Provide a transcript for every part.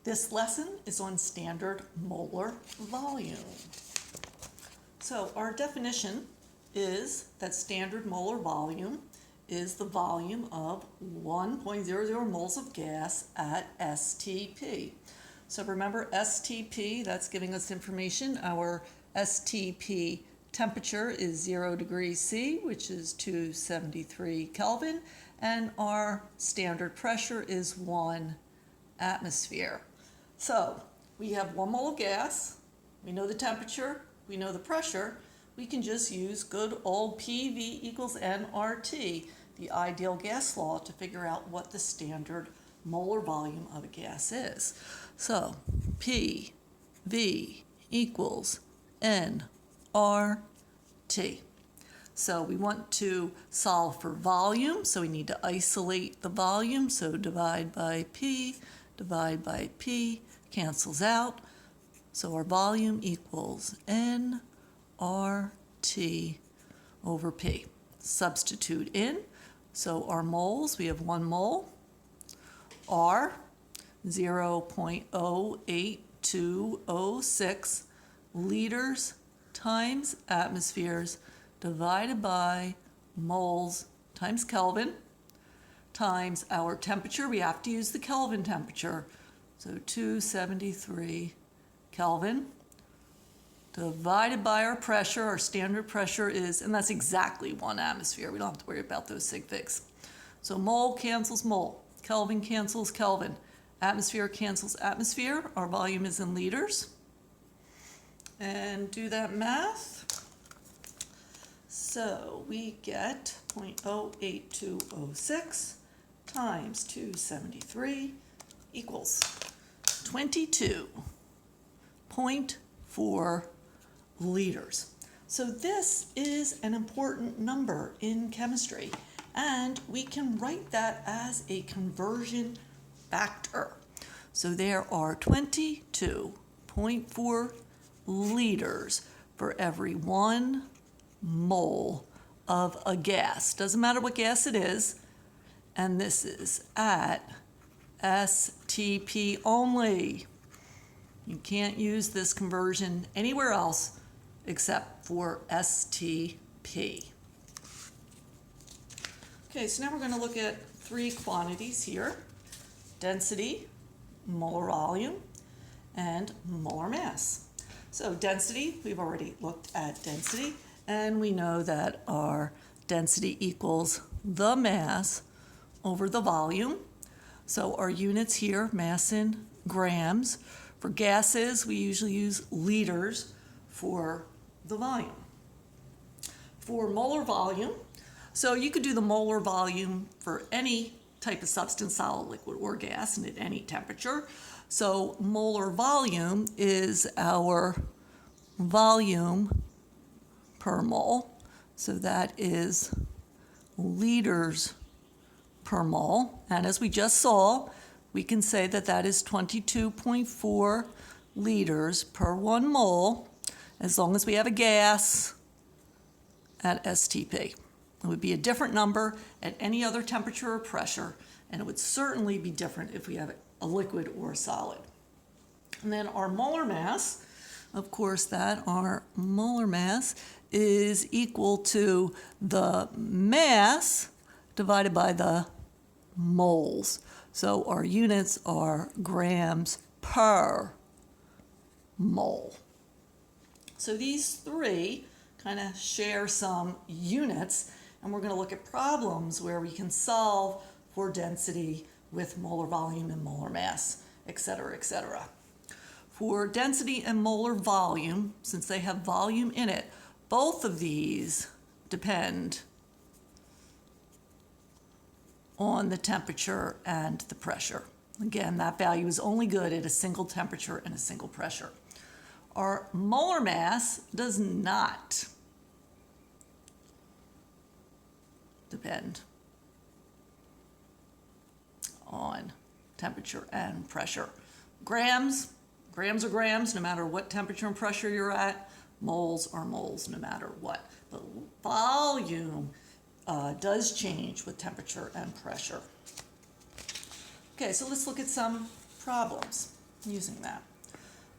This lesson is on standard molar volume. So our definition is that standard molar volume is the volume of 1.00 moles of gas at STP. So remember STP, that's giving us information. Our STP temperature is 0 degrees C, which is 273 Kelvin, and our standard pressure is 1 atmosphere. So we have 1 mole of gas, we know the temperature, we know the pressure. We can just use good old PV equals nRT, the ideal gas law, to figure out what the standard molar volume of a gas is. So PV equals nRT. So we want to solve for volume, so we need to isolate the volume. So divide by P, cancels out. So our volume equals nRT over P. Substitute in. So our moles, we have 1 mole. R, 0.08206 liters times atmospheres divided by moles times Kelvin times our temperature. We have to use the Kelvin temperature. So 273 Kelvin divided by our pressure. Our standard pressure is, and that's exactly 1 atmosphere. We don't have to worry about those sig figs. So mole cancels mole. Kelvin cancels Kelvin. Atmosphere cancels atmosphere. Our volume is in liters. And do that math. So we get 0.08206 times 273 equals 22.4 liters. So this is an important number in chemistry, and we can write that as a conversion factor. So there are 22.4 liters for every 1 mole of a gas. Doesn't matter what gas it is, and this is at STP only. You can't use this conversion anywhere else except for STP. Okay, so now we're going to look at 3 quantities here: density, molar volume, and molar mass. So density, we've already looked at density, and we know that our density equals the mass over the volume. So our units here, mass in grams. For gases, we usually use liters for the volume. For molar volume, so you could do the molar volume for any type of substance, solid, liquid, or gas, and at any temperature. So molar volume is our volume per mole. So that is liters per mole. And as we just saw, we can say that that is 22.4 liters per 1 mole, as long as we have a gas at STP. It would be a different number at any other temperature or pressure, and it would certainly be different if we have a liquid or a solid. And then our molar mass, of course, that our molar mass is equal to the mass divided by the moles. So our units are grams per mole. So these 3 kind of share some units, and we're going to look at problems where we can solve for density with molar volume and molar mass, etc., etc. For density and molar volume, since they have volume in it, both of these depend on the temperature and the pressure. Again, that value is only good at a single temperature and a single pressure. Our molar mass does not depend on temperature and pressure. Grams are grams no matter what temperature and pressure you're at. Moles are moles no matter what. But volume does change with temperature and pressure. Okay, so let's look at some problems. using that.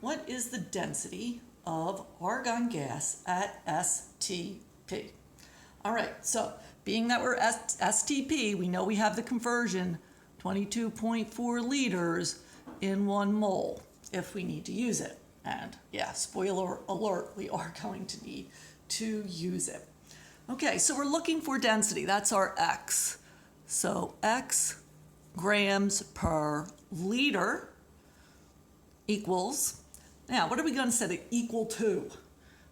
What is the density of argon gas at STP? All right, so being that we're at STP, we know we have the conversion 22.4 liters in 1 mole if we need to use it. And yeah, spoiler alert, we are going to need to use it. Okay, so we're looking for density. That's our X. So X grams per liter equals, now what are we going to set it equal to?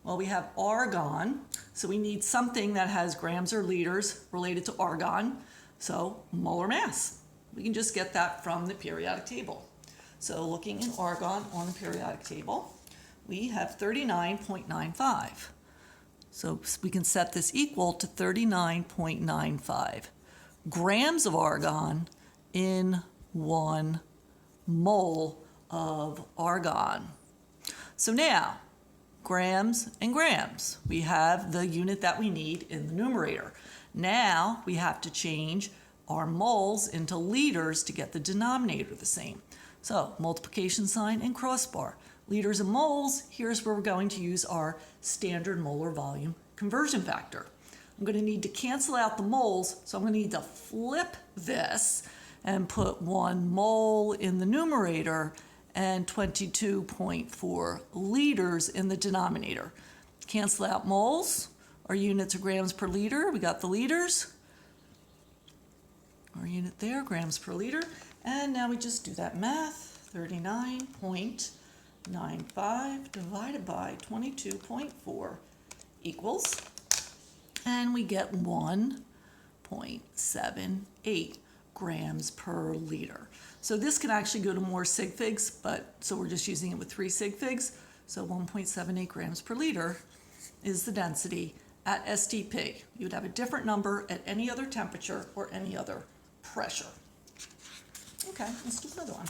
Well, we have argon, so we need something that has grams or liters related to argon, so molar mass. We can just get that from the periodic table. So looking in argon on the periodic table, we have 39.95. So we can set this equal to 39.95 grams of argon in 1 mole of argon. So now, grams and grams. We have the unit that we need in the numerator. Now we have to change our moles into liters to get the denominator the same. So multiplication sign and crossbar. Liters and moles, here's where we're going to use our standard molar volume conversion factor. I'm going to need to cancel out the moles, so I'm going to need to flip this and put 1 mole in the numerator and 22.4 liters in the denominator. Cancel out moles. Our units are grams per liter. We got the liters. Our unit there, grams per liter. And now we just do that math. 39.95 divided by 22.4 equals, and we get 1.78 grams per liter. So this can actually go to more sig figs, but so we're just using it with 3 sig figs. So 1.78 grams per liter is the density at STP. You would have a different number at any other temperature or any other pressure. Okay, let's do another one.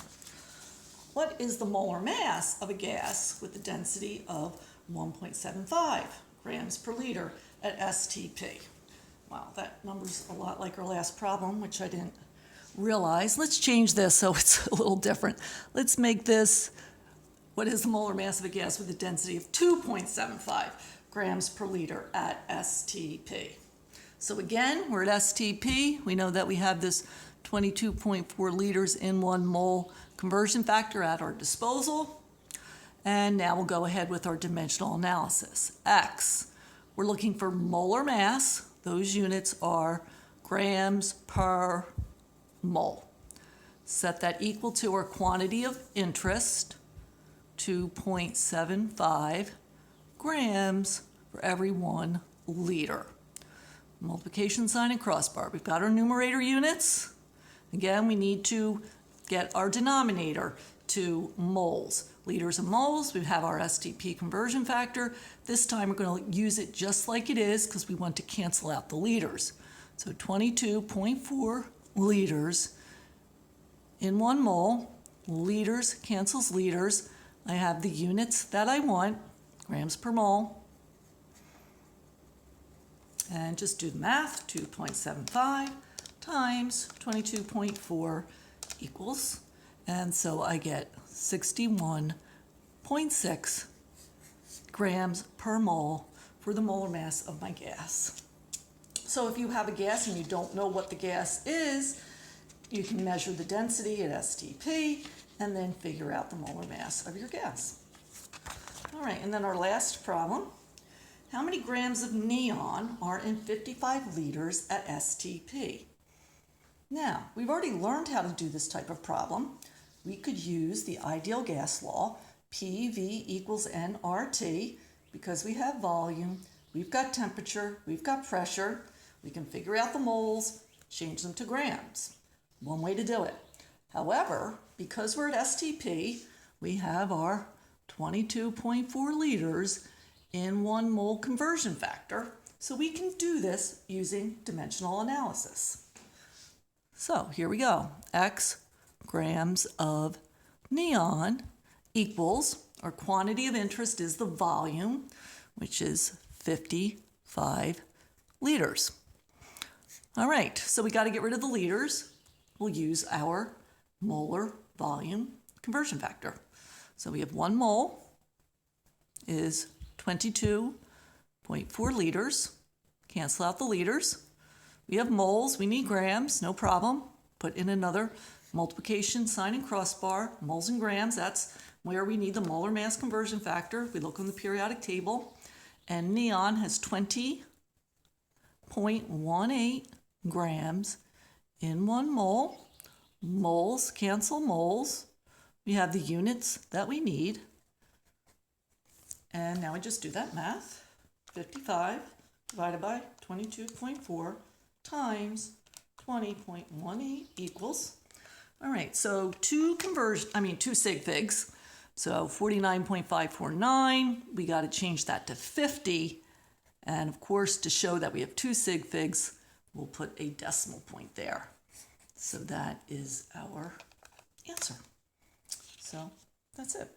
What is the molar mass of a gas with the density of 1.75 grams per liter at STP? Wow, that number's a lot like our last problem, which I didn't realize. Let's change this so it's a little different. Let's make this, what is the molar mass of a gas with a density of 2.75 grams per liter at STP? So again, we're at STP. We know that we have this 22.4 liters in 1 mole conversion factor at our disposal. And now we'll go ahead with our dimensional analysis. X, we're looking for molar mass. Those units are grams per mole. Set that equal to our quantity of interest, 2.75 grams for every 1 liter. Multiplication sign and crossbar. We've got our numerator units. Again, we need to get our denominator to moles. Liters and moles, we have our STP conversion factor. This time we're going to use it just like it is because we want to cancel out the liters. So 22.4 liters in 1 mole. Liters cancels liters. I have the units that I want, grams per mole. And just do the math, 2.75 times 22.4 equals, and so I get 61.6 grams per mole for the molar mass of my gas. So if you have a gas and you don't know what the gas is, you can measure the density at STP and then figure out the molar mass of your gas. All right, and then our last problem. How many grams of neon are in 55 liters at STP? Now, we've already learned how to do this type of problem. We could use the ideal gas law, PV equals nRT, because we have volume, we've got temperature, we've got pressure. We can figure out the moles, change them to grams. One way to do it. However, because we're at STP, we have our 22.4 liters in 1 mole conversion factor, so we can do this using dimensional analysis. So here we go. X grams of neon equals, our quantity of interest is the volume, which is 55 liters. All right, so we got to get rid of the liters. We'll use our molar volume conversion factor. So we have 1 mole is 22.4 liters. Cancel out the liters. We have moles, we need grams, no problem. Put in another multiplication sign and crossbar, moles and grams, that's where we need the molar mass conversion factor. We look on the periodic table, and neon has 20.18 grams in 1 mole. Moles cancel moles. We have the units that we need. And now we just do that math. 55 divided by 22.4 times 20.18 equals. All right, so two sig figs. So 49.549, we got to change that to 50. And of course, to show that we have 2 sig figs, we'll put a decimal point there. So that is our answer. So that's it.